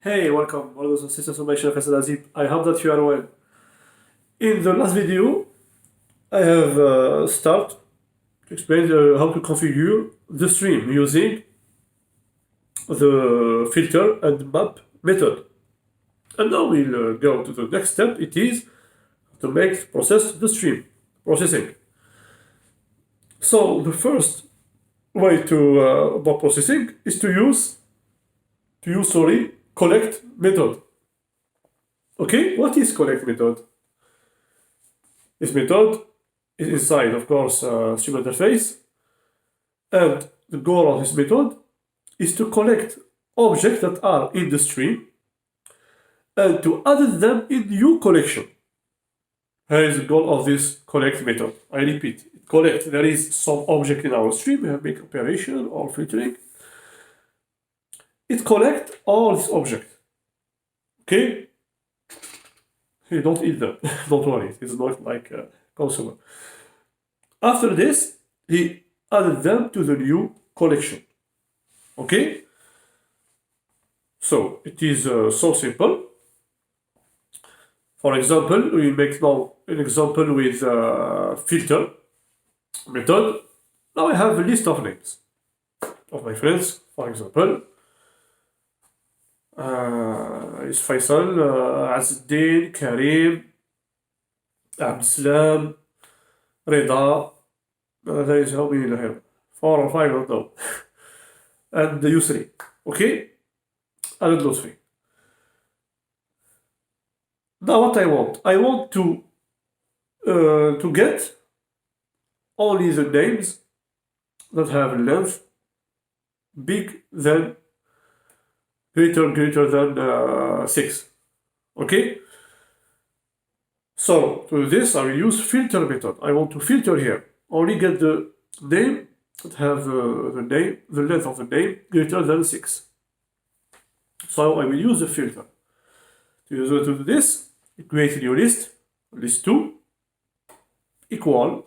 Hey, welcome, brothers and sisters of my channel, Faisal Azib. I hope that you are well. In the last video, I have started to explain how to configure the stream using the filter and map method. And now we'll go to the next step. It is to process the stream processing. So the first way to about processing is to use collect method. Okay, what is collect method? This method is inside, of course, stream interface, and the goal of this method is to collect objects that are in the stream and to add them in new collection. Here is the goal of this collect method. I repeat, collect. There is some object in our stream. We have make operation or filtering. It collects all these objects. Okay. You don't eat them. Don't worry. It's not like a consumer. After this, he added them to the new collection. Okay. So it is so simple. For example, we make now an example with filter method. Now I have a list of names of my friends. For example, is Faisal, Azzuddin, Karim, Abdeslam, Reda. There is how many here? 4 or 5, I don't know. And Yusri. Okay? Added those three. Now what I want to get only the names that have length big than greater than 6. Okay? So to do this I will use filter method. I want to filter here. Only get the name that have the length of the name greater than 6. So I will use the filter. To do this, create a new list 2 equal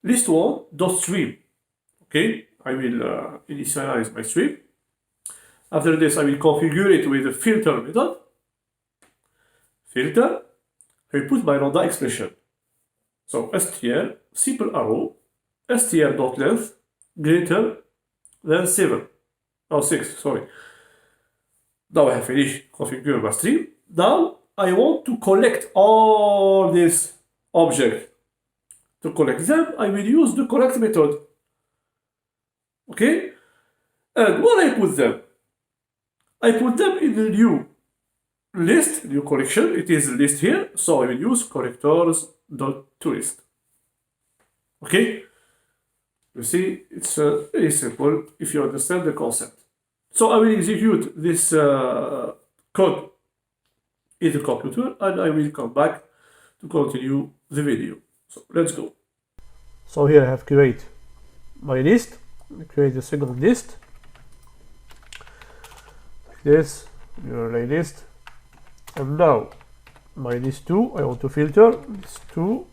list1 dot stream. Okay, I will initialize my stream. After this, I will configure it with the filter method. Filter, I will put my lambda expression. So str simple arrow str dot length greater than 7 or 6. Sorry. Now I have finished configuring my stream. Now I want to collect all these objects. To collect them, I will use the collect method. Okay? And where I put them? I put them in the new list, new collection. It is a list here, so I will use collectors.toList. Okay? You see, it's very simple if you understand the concept. So I will execute this code in the computer and I will come back to continue the video. So let's go. So here I have create my list. I create a second list. Like this, your list. And now my list 2, I want to filter list 2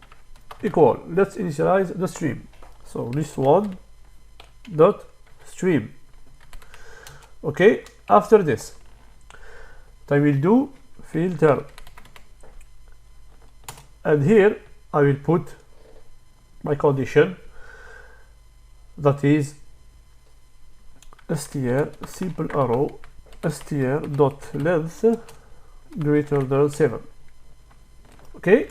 equal. Let's initialize the stream. So list 1 dot stream. Okay, after this I will do filter and here I will put my condition, that is str simple arrow str dot length greater than 7. Okay,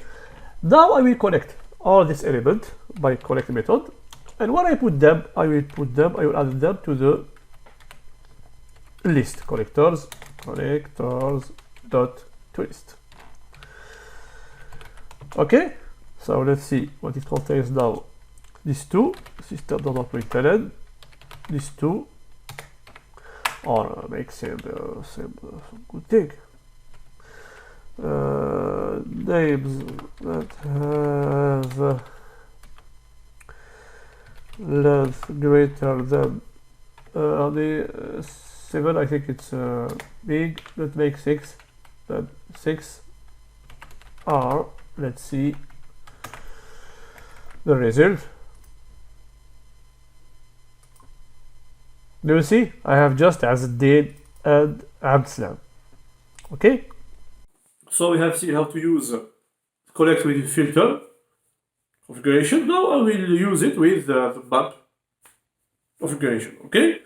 now I will connect all this element by collect method, and when I put them, I will add them to the list collectors dot twist. Okay, so let's see what it contains now. These two system.println, these two, or make same good thing. Names that have length greater than the 7, I think it's big, that makes 6, that 6 are, let's see the result. Do you see? I have just as did and Abdeslam. Okay? So we have seen how to use collect with filter configuration. Now I will use it with the map configuration. Okay?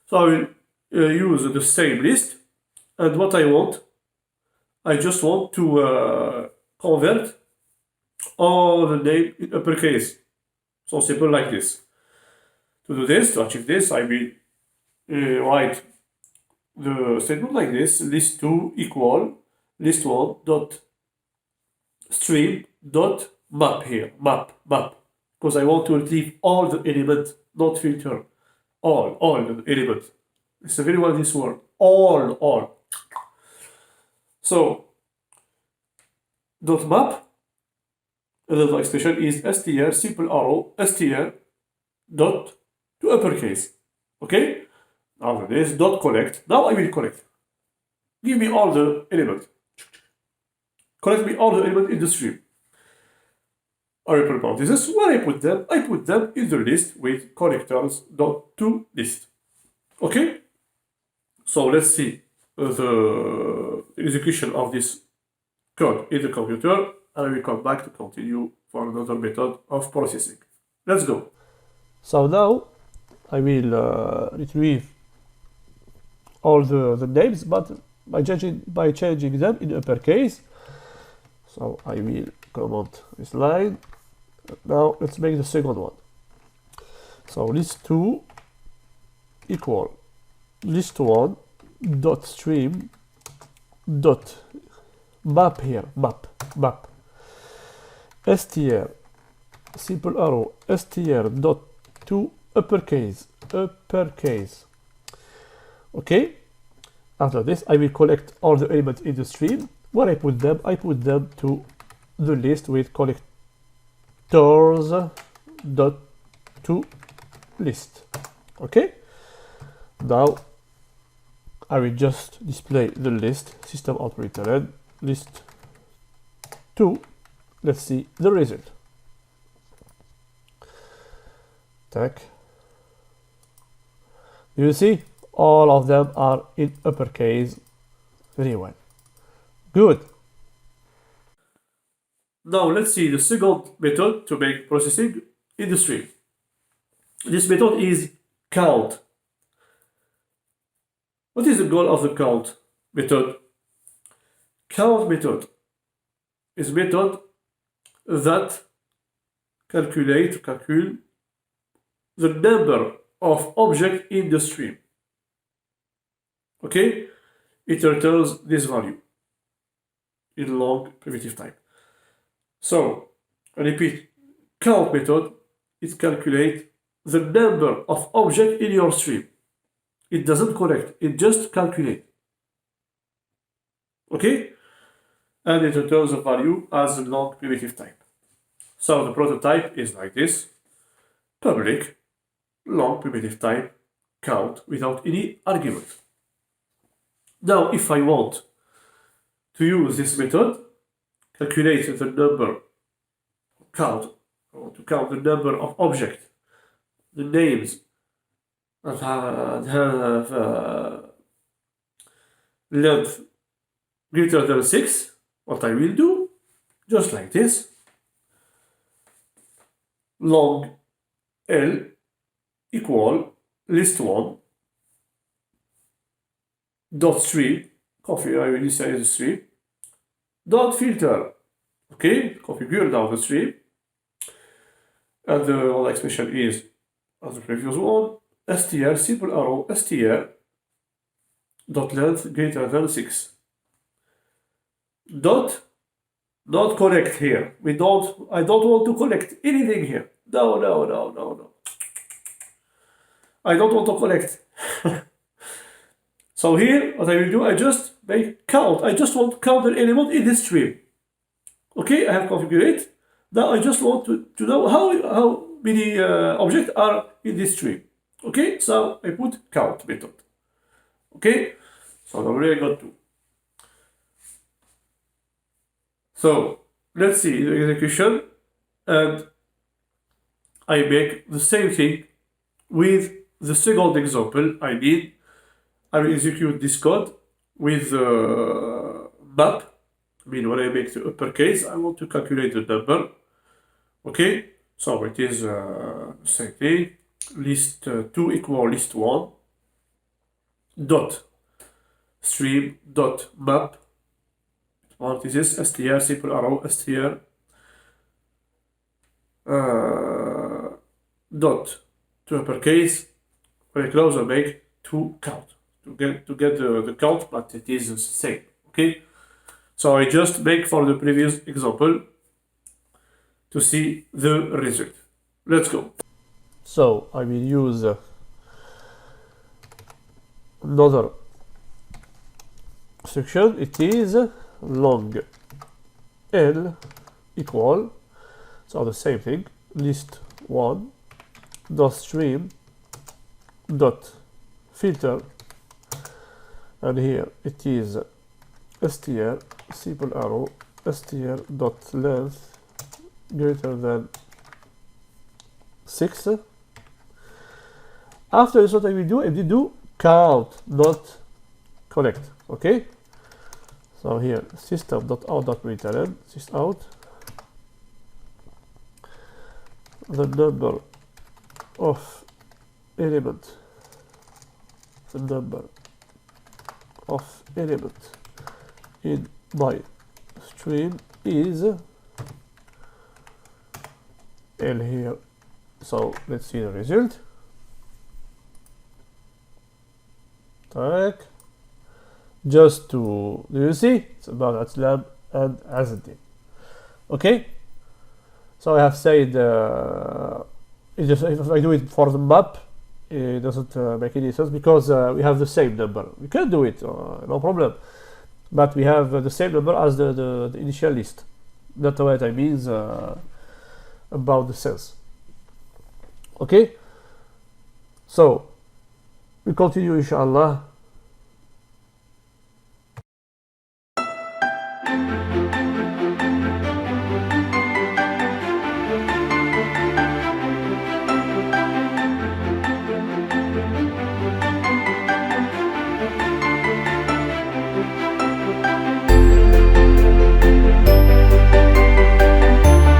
So I will use the same list, and what I just want to convert all the name in uppercase. So simple like this. To do this, to achieve this, I will write the statement like this: list2 equal list1 dot stream dot map here, map, because I want to retrieve all the elements, not filter, all the elements. It's a very well this word, all. So dot map, another expression is str simple arrow str dot to uppercase. Okay? After this, dot collect. Now I will collect. Give me all the elements. Collect me all the elements in the stream. I open parentheses. Where I put them in the list with connectors dot to list. Okay? So let's see the execution of this code in the computer, and I will come back to continue for another method of processing. Let's go. So now I will retrieve all the names, but by changing them in uppercase. So I will comment this line. Now let's make the second one. So list2 equal list1 dot stream dot map here, map str simple arrow str dot to uppercase. Okay, after this I will collect all the elements in the stream. Where I put them to the list with collectors dot to list. Okay, now I will just display the list system out println list 2. Let's see the result. Tac. You see, all of them are in uppercase. Very well. Good. Now let's see the second method to make processing in the stream. This method is count. What is the goal of the count method? Count method is a method that calculate the number of objects in the stream. Okay? It returns this value in long primitive type. So, I repeat, count method, it calculates the number of objects in your stream. It doesn't collect, it just calculates. Okay? And it returns a value as a long primitive type. So the prototype is like this: public long primitive type count without any argument. Now if I want to use this method, calculate the number count, I want to count the number of objects, the names that have length greater than 6, what I will do, just like this, long L equal list1 dot stream, I will initialize the stream, dot filter, okay, configure now the stream, and the other expression is as the previous one, str simple arrow str dot length greater than 6. Dot not collect here. I don't want to collect anything here. No. I don't want to collect. So here, what I will do, I just make count. I just want to count an element in this stream. Okay, I have configured it. Now I just want to know how many objects are in this stream. Okay, so I put count method. Okay, so now I got 2. So let's see the execution, and I make the same thing with the second example, I will execute this code with map. I mean, when I make the uppercase, I want to calculate the number. Okay, so it is same thing. List 2 equal list 1 dot stream dot map. What is this? str simple arrow str dot to uppercase. When I close, I make to count to get the count, but it is the same. Okay, so I just make for the previous example to see the result. Let's go. So I will use another section. It is long L equal, so the same thing, list 1 dot stream dot filter, and here it is str simple arrow str dot length greater than 6. After this, what I will do count, not connect. Okay, so here system.out.println sysout the number of element in my stream is L here. So let's see the result. Just to, do you see? It's about Atlam and Azadin. Okay, so I have said if I do it for the map, it doesn't make any sense because we have the same number. We can do it, no problem, but we have the same number as the initial list. That's what I mean about the sense. Okay, so we continue inshallah